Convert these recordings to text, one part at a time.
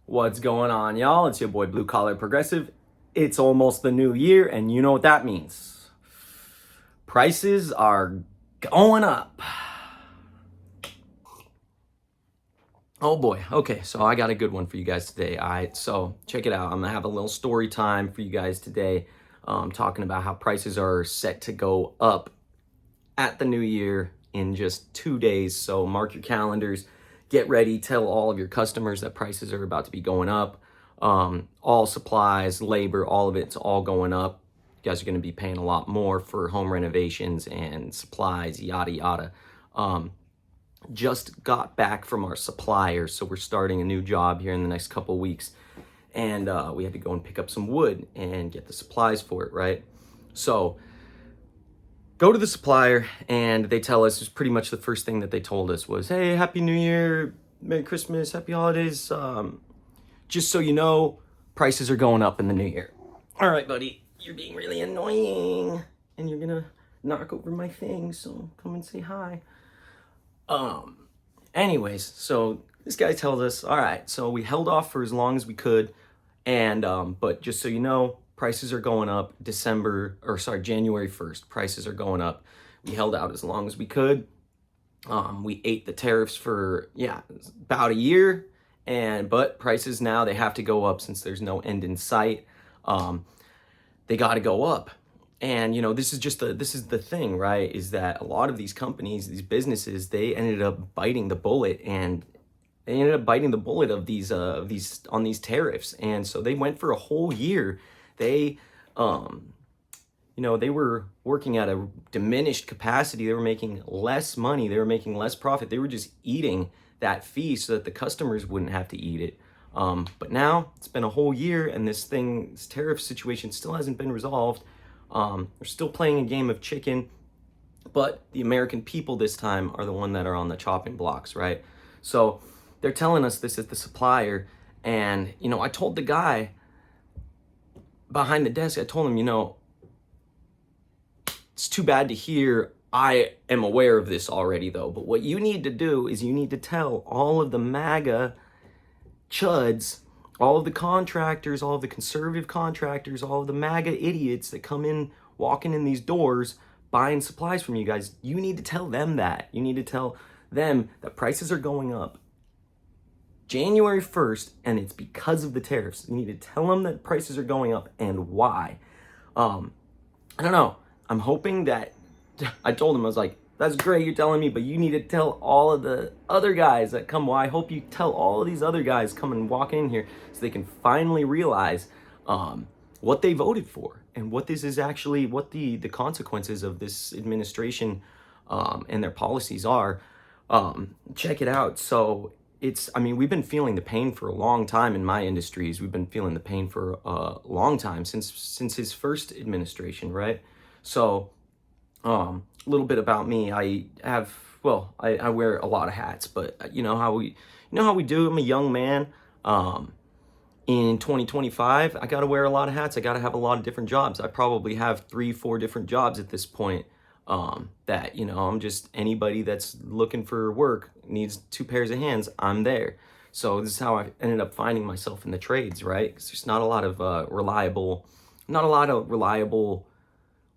What's going on, y'all? It's your boy Blue Collar Progressive. It's almost the new year, and you know what that means. Prices are going up. Oh boy. Okay, so I got a good one for you guys today. All right, so check it out. I'm gonna have a little story time for you guys today, talking about how prices are set to go up at the new year in just 2 days. So mark your calendars, get ready, tell all of your customers that prices are about to be going up. All supplies, labor, all of it's all going up. You guys are going to be paying a lot more for home renovations and supplies, yada yada. Just got back from our supplier, so we're starting a new job here in the next couple weeks, and we had to go and pick up some wood and get the supplies for it, right? So go to the supplier, and they tell us, it's pretty much the first thing that they told us was, hey, Happy New Year, Merry Christmas, Happy Holidays. Just so you know, prices are going up in the new year. All right, buddy, you're being really annoying, and you're gonna knock over my thing, so come and say hi. Anyways, so this guy tells us, all right, so we held off for as long as we could, and but just so you know, prices are going up January 1st. Prices are going up. We held out as long as we could. We ate the tariffs for about a year, but prices now, they have to go up since there's no end in sight. They got to go up. And this is the thing, right? Is that a lot of these companies, these businesses, they ended up biting the bullet, and they ended up biting the bullet of these on these tariffs. And so they went for a whole year. They they were working at a diminished capacity. They were making less money. They were making less profit. They were just eating that fee so that the customers wouldn't have to eat it. But now it's been a whole year, and this tariff situation still hasn't been resolved. They're still playing a game of chicken, but the American people this time are the one that are on the chopping blocks, right? So they're telling us this at the supplier, and I told the guy behind the desk, I told him, it's too bad to hear. I am aware of this already, though, but what you need to do is you need to tell all of the MAGA chuds, all of the contractors, all of the conservative contractors, all of the MAGA idiots that come in, walking in these doors, buying supplies from you guys, you need to tell them that. You need to tell them that prices are going up January 1st, and it's because of the tariffs. You need to tell them that prices are going up and why. I don't know. I'm hoping that, I told him, I was like, that's great, you're telling me, but you need to tell all of the other guys that come. Well, I hope you tell all of these other guys come and walk in here so they can finally realize what they voted for, and what this is actually, what the consequences of this administration and their policies are. Check it out. So we've been feeling the pain for a long time in my industries. We've been feeling the pain for a long time, since his first administration, right? So a little bit about me. I wear a lot of hats, but you know how we do. I'm a young man. In 2025, I got to wear a lot of hats. I got to have a lot of different jobs. I probably have 3-4 different jobs at this point. That I'm just anybody that's looking for work, needs 2 pairs of hands, I'm there. So this is how I ended up finding myself in the trades, right? Because there's not a lot of reliable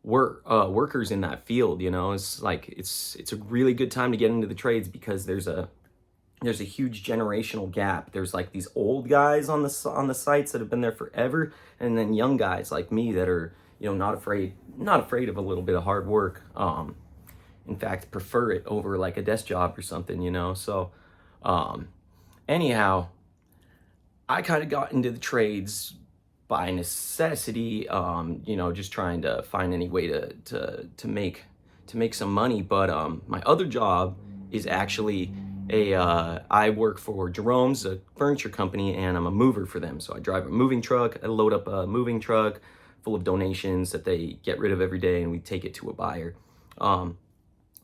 workers in that field. It's like it's a really good time to get into the trades, because there's a huge generational gap. There's like these old guys on the sites that have been there forever, and then young guys like me that are not afraid of a little bit of hard work. In fact, prefer it over like a desk job or something. So anyhow, I kind of got into the trades by necessity, just trying to find any way to make some money. But my other job is actually I work for Jerome's, a furniture company, and I'm a mover for them. So I drive a moving truck. I load up a moving truck full of donations that they get rid of every day, and we take it to a buyer.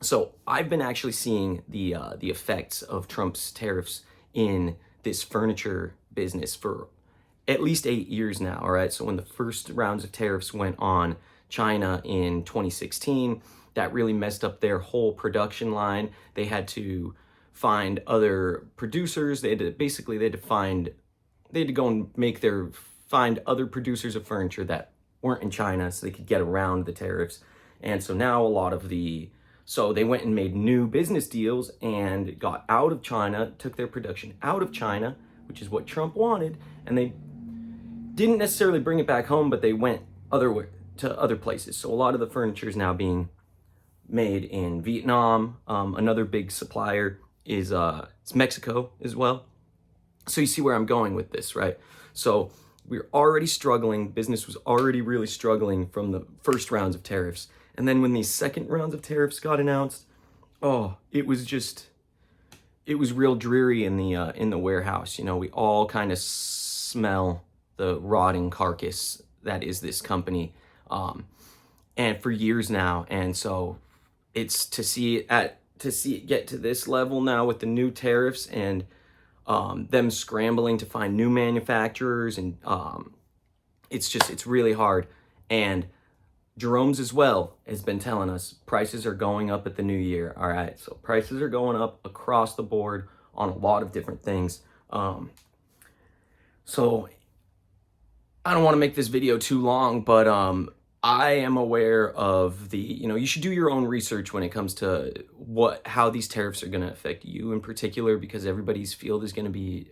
So I've been actually seeing the effects of Trump's tariffs in this furniture business for at least 8 years now. All right. So when the first rounds of tariffs went on China in 2016, that really messed up their whole production line. They had to find other producers. They had to find they had to go and find other producers of furniture that weren't in China so they could get around the tariffs. And so now so they went and made new business deals and got out of China, took their production out of China, which is what Trump wanted, and they didn't necessarily bring it back home, but they went to other places. So a lot of the furniture is now being made in Vietnam. Another big supplier is it's Mexico as well. So you see where I'm going with this, right? So we're already struggling. Business was already really struggling from the first rounds of tariffs. And then when these second rounds of tariffs got announced, it was real dreary in the warehouse. You know, we all kind of smell the rotting carcass that is this company, and for years now. And so it's to see it get to this level now with the new tariffs and them scrambling to find new manufacturers, and it's really hard. And Jerome's as well has been telling us prices are going up at the new year. All right, so prices are going up across the board on a lot of different things. So I don't want to make this video too long, but I am aware of you should do your own research when it comes to how these tariffs are going to affect you in particular, because everybody's field is going to be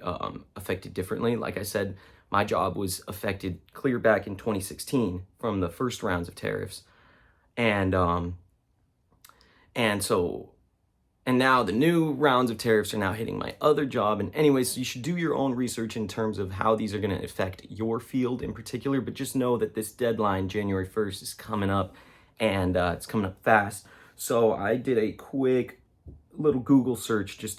affected differently. Like I said, my job was affected clear back in 2016 from the first rounds of tariffs. And now the new rounds of tariffs are now hitting my other job. And anyways, so you should do your own research in terms of how these are going to affect your field in particular. But just know that this deadline, January 1st, is coming up, and it's coming up fast. So I did a quick little Google search just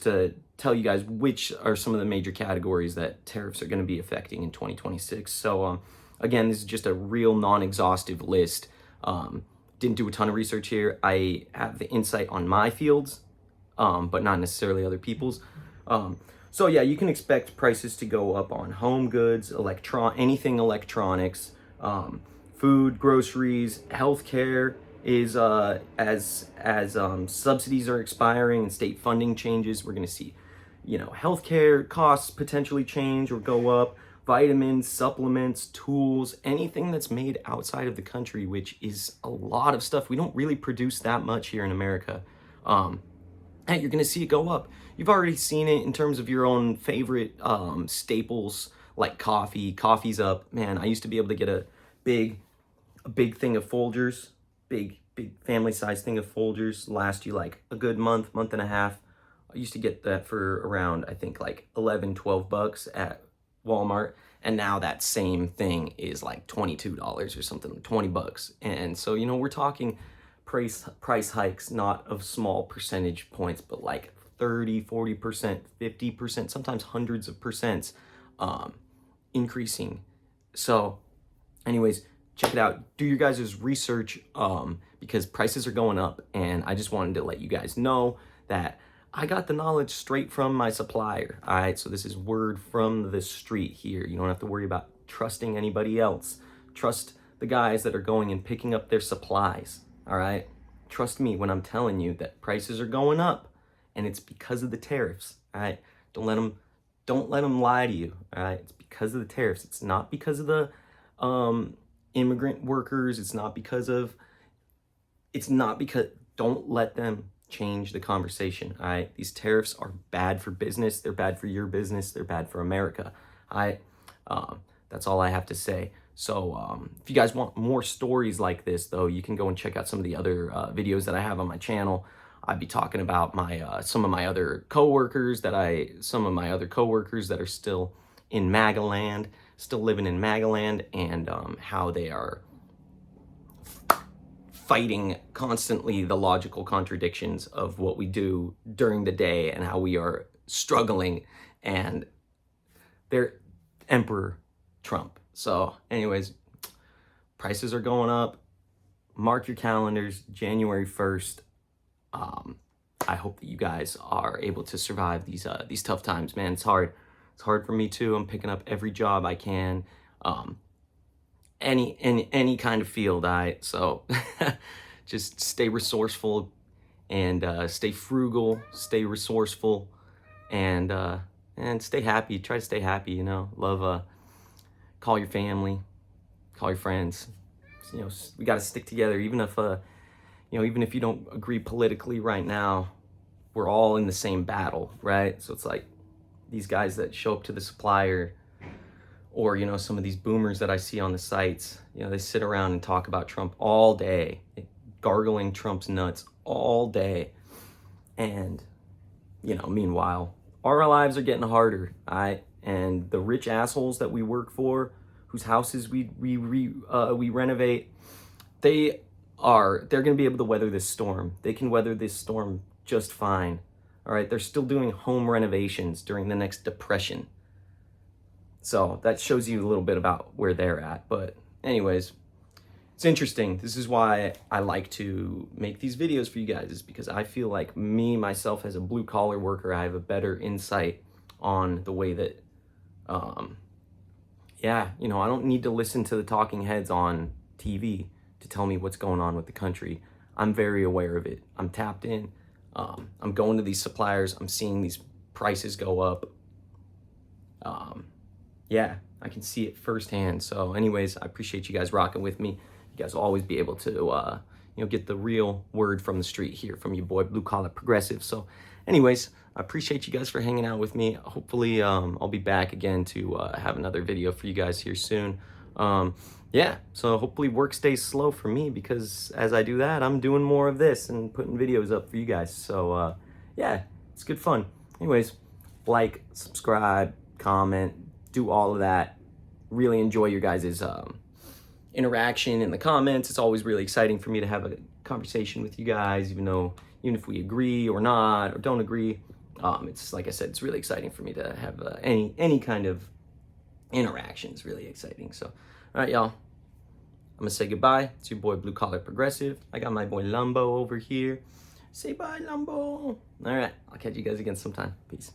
to tell you guys which are some of the major categories that tariffs are going to be affecting in 2026. So again, this is just a real non-exhaustive list. Didn't do a ton of research here. I have the insight on my fields, but not necessarily other people's. So yeah, you can expect prices to go up on home goods, anything electronics, food, groceries, healthcare is as subsidies are expiring and state funding changes, we're going to see, healthcare costs potentially change or go up. Vitamins, supplements, tools, anything that's made outside of the country, which is a lot of stuff. We don't really produce that much here in America. And you're going to see it go up. You've already seen it in terms of your own favorite staples like coffee. Coffee's up. Man, I used to be able to get a big thing of Folgers, big family size thing of Folgers, last you like a good month and a half. I used to get that for around, I think, like $11-12 at Walmart, and now that same thing is like $22 or something, $20. And so, we're talking price hikes, not of small percentage points, but like 30, 40%, 50%, sometimes hundreds of percents increasing. So anyways, check it out. Do your guys' research because prices are going up, and I just wanted to let you guys know that I got the knowledge straight from my supplier. All right, so this is word from the street here. You don't have to worry about trusting anybody else. Trust the guys that are going and picking up their supplies. All right, trust me when I'm telling you that prices are going up, and it's because of the tariffs. All right, don't let them lie to you. All right, it's because of the tariffs. It's not because of the immigrant workers. It's not because. Don't let them change the conversation. All right, these tariffs are bad for business. They're bad for your business. They're bad for America. All right, that's all I have to say. So if you guys want more stories like this, though, you can go and check out some of the other videos that I have on my channel. I'd be talking about some of my other coworkers that are still in MAGA land, still living in MAGA land, and how they are fighting constantly the logical contradictions of what we do during the day and how we are struggling, and they're Emperor Trump. So anyways, prices are going up. Mark your calendars, January 1st. I hope that you guys are able to survive these tough times, man. It's hard. It's hard for me too. I'm picking up every job I can. Any kind of field, so just stay resourceful and stay frugal, stay resourceful, and and stay happy. Try to stay happy, you know. Love, call your family, call your friends. You know, we got to stick together, even if, you know, even if you don't agree politically right now, we're all in the same battle, right? So it's like these guys that show up to the supplier, or, you know, some of these boomers that I see on the sites, you know, they sit around and talk about Trump all day, gargling Trump's nuts all day. And, you know, meanwhile, our lives are getting harder, and the rich assholes that we work for, whose houses we renovate, they're going to be able to weather this storm. They can weather this storm just fine. All right, they're still doing home renovations during the next depression. So that shows you a little bit about where they're at. But anyways, it's interesting. This is why I like to make these videos for you guys, is because I feel like myself as a blue collar worker, I have a better insight on the way that, you know, I don't need to listen to the talking heads on TV to tell me what's going on with the country. I'm very aware of it. I'm tapped in. I'm going to these suppliers. I'm seeing these prices go up. Yeah, I can see it firsthand. So anyways, I appreciate you guys rocking with me. You guys will always be able to, you know, get the real word from the street here from your boy, Blue Collar Progressive. So anyways, I appreciate you guys for hanging out with me. Hopefully, I'll be back again to have another video for you guys here soon. Yeah, so hopefully work stays slow for me, because as I do that, I'm doing more of this and putting videos up for you guys. So yeah, it's good fun. Anyways, like, subscribe, comment, do all of that. Really enjoy your guys' interaction in the comments. It's always really exciting for me to have a conversation with you guys, even if we agree or not, or don't agree. It's, like I said, it's really exciting for me to have any kind of interaction. It's really exciting. So, all right, y'all. I'm gonna say goodbye. It's your boy, Blue Collar Progressive. I got my boy Lumbo over here. Say bye, Lumbo. All right, I'll catch you guys again sometime. Peace.